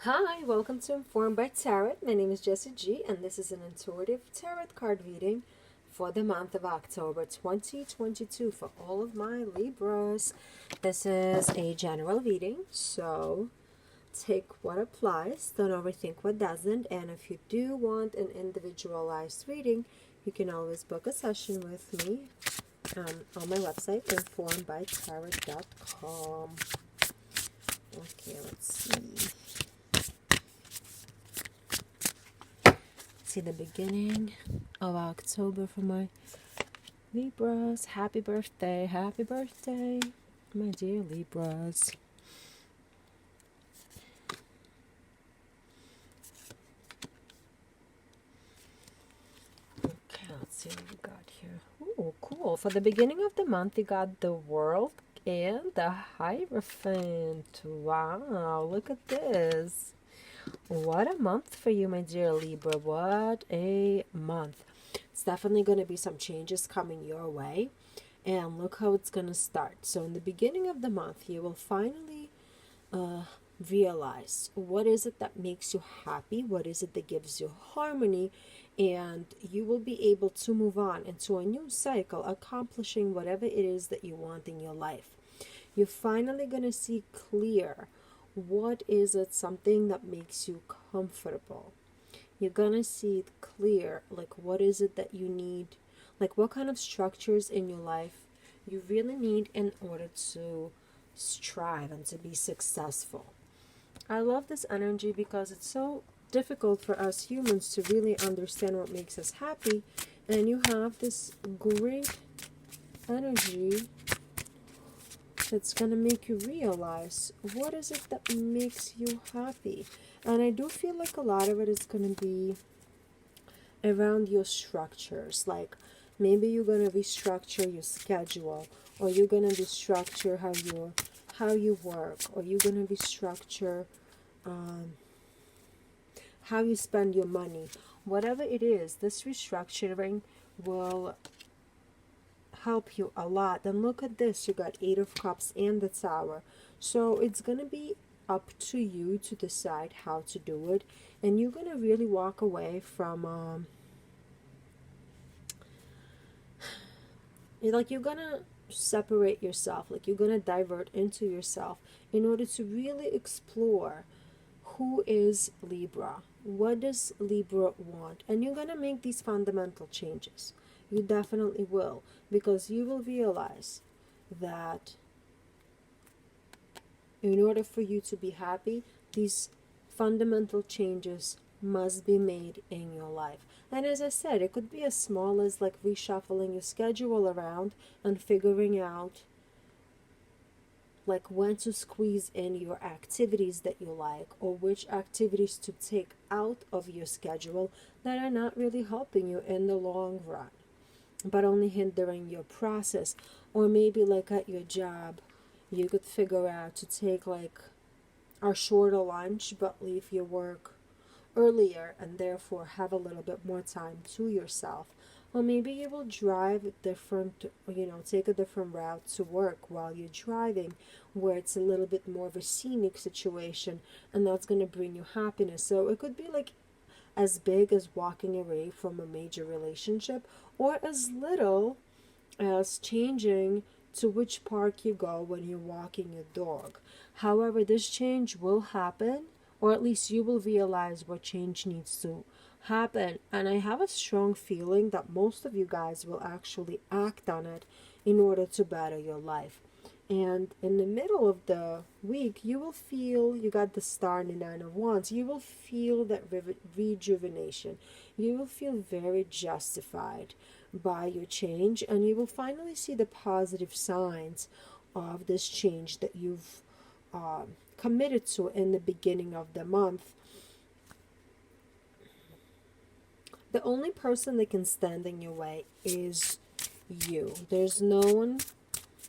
Hi, welcome to Informed by Tarot. My name is Jessie G, and this is an intuitive tarot card reading for the month of October 2022 for all of my Libras. This is a general reading, so take what applies, don't overthink what doesn't, and if you do want an individualized reading, you can always book a session with me on my website, informedbytarot.com. Okay, let's see. See the beginning of October for my Libras. Happy birthday, my dear Libras. Okay, let's see what we got here. Oh, cool. For the beginning of the month, you got the World and the Hierophant. Wow, look at this. What a month for you, my dear Libra. What a month. It's definitely going to be some changes coming your way. And look how it's going to start. So in the beginning of the month, you will finally realize what is it that makes you happy, what is it that gives you harmony, and you will be able to move on into a new cycle, accomplishing whatever it is that you want in your life. You're finally going to see clear. What is it, something that makes you comfortable? You're gonna see it clear, like what is it that you need, like what kind of structures in your life you really need in order to strive and to be successful. I love this energy because it's so difficult for us humans to really understand what makes us happy, and you have this great energy that's going to make you realize what is it that makes you happy. And I do feel like a lot of it is going to be around your structures. Like maybe you're going to restructure your schedule, or you're going to restructure how you work, or you're going to restructure how you spend your money. Whatever it is, this restructuring will help you a lot. And look at this, you got 8 of Cups and the Tower. So it's gonna be up to you to decide how to do it, and you're gonna really walk away from like you're gonna separate yourself, like you're gonna divert into yourself in order to really explore who is Libra, what does Libra want, and you're gonna make these fundamental changes. You definitely will, because you will realize that in order for you to be happy, these fundamental changes must be made in your life. And as I said, it could be as small as like reshuffling your schedule around and figuring out like when to squeeze in your activities that you like, or which activities to take out of your schedule that are not really helping you in the long run, but only hindering your process. Or maybe like at your job, you could figure out to take like a shorter lunch but leave your work earlier and therefore have a little bit more time to yourself. Or maybe you will drive different, take a different route to work while you're driving, where it's a little bit more of a scenic situation, and that's going to bring you happiness. So it could be like as big as walking away from a major relationship, or as little as changing to which park you go when you're walking your dog. However, this change will happen, or at least you will realize what change needs to happen. And I have a strong feeling that most of you guys will actually act on it in order to better your life. And in the middle of the week, you will feel, you got the Star and the 9 of Wands, you will feel that rejuvenation. You will feel very justified by your change, and you will finally see the positive signs of this change that you've committed to in the beginning of the month. The only person that can stand in your way is you. There's no one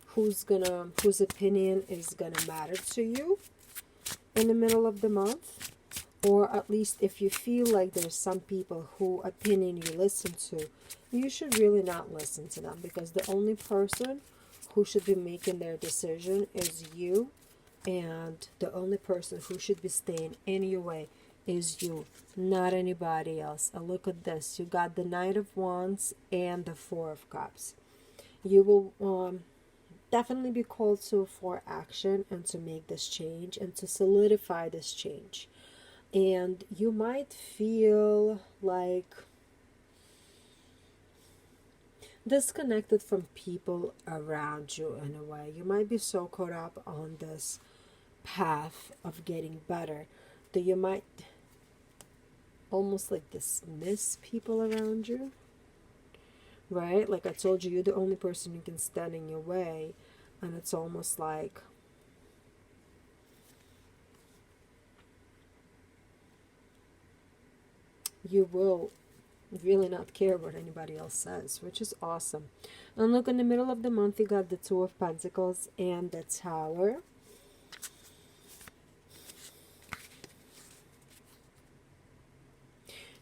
whose opinion is gonna matter to you in the middle of the month. Or at least if you feel like there's some people whose opinion you listen to, you should really not listen to them, because the only person who should be making their decision is you And the only person who should be staying in your way is you, not anybody else. And look at this. You got the Knight of Wands and the Four of Cups. You will definitely be called to for action and to make this change and to solidify this change. And you might feel like disconnected from people around you in a way. You might be so caught up on this path of getting better that you might almost like dismiss people around you, right? Like I told you, you're the only person who can stand in your way, and it's almost like you will really not care what anybody else says, which is awesome. And look, in the middle of the month, you got the Two of Pentacles and the Tower.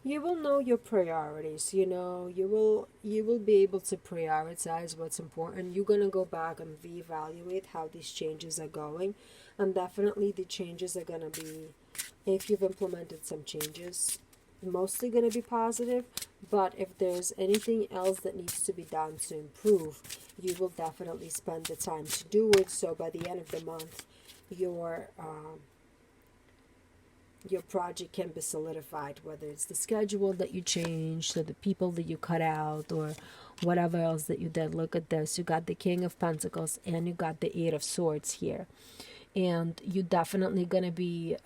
You will know your priorities. You know, you will be able to prioritize what's important. You're gonna go back and reevaluate how these changes are going, and definitely the changes are gonna be, if you've implemented some changes, mostly going to be positive. But if there's anything else that needs to be done to improve, you will definitely spend the time to do it. So by the end of the month, your project can be solidified, whether it's the schedule that you changed or the people that you cut out or whatever else that you did. Look at this. You got the King of Pentacles and you got the Eight of Swords here. And you're definitely going to be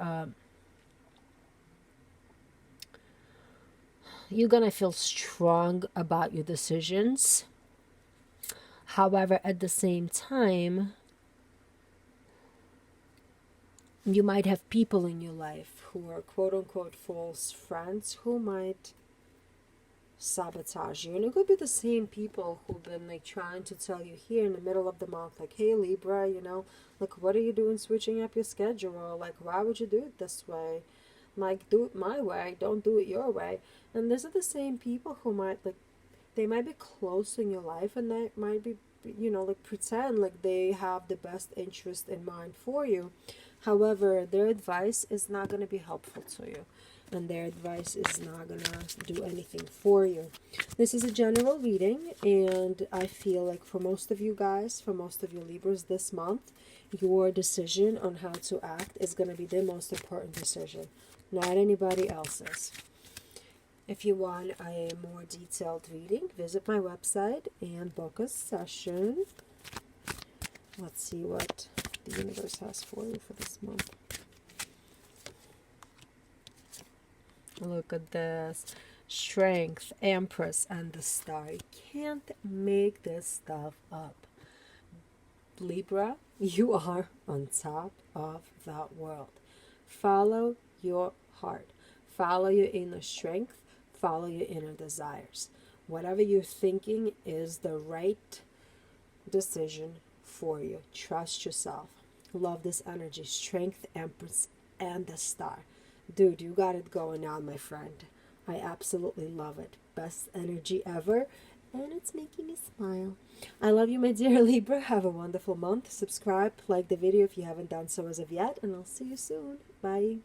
you're going to feel strong about your decisions. However, at the same time, you might have people in your life who are quote-unquote false friends who might sabotage you. And it could be the same people who've been like trying to tell you here in the middle of the month, like, hey Libra, you know, like, what are you doing switching up your schedule? Like, why would you do it this way? Like, do it my way, don't do it your way. And these are the same people who might, like, they might be close in your life, and they might be, you know, like, pretend like they have the best interest in mind for you. However, their advice is not going to be helpful to you, and their advice is not going to do anything for you. This is a general reading, and I feel like for most of you guys, for most of you Libras this month, your decision on how to act is going to be the most important decision, not anybody else's. If you want a more detailed reading, visit my website and book a session. Let's see what the universe has for you for this month. Look at this. Strength, Empress, and the Star. You can't make this stuff up. Libra, you are on top of the world. Follow your heart. Follow your inner strength. Follow your inner desires. Whatever you're thinking is the right decision for you. Trust yourself. Love this energy. Strength, Empress, and the Star. Dude, you got it going on, my friend. I absolutely love it. Best energy ever. And it's making me smile. I love you, my dear Libra. Have a wonderful month. Subscribe, like the video if you haven't done so as of yet. And I'll see you soon. Bye.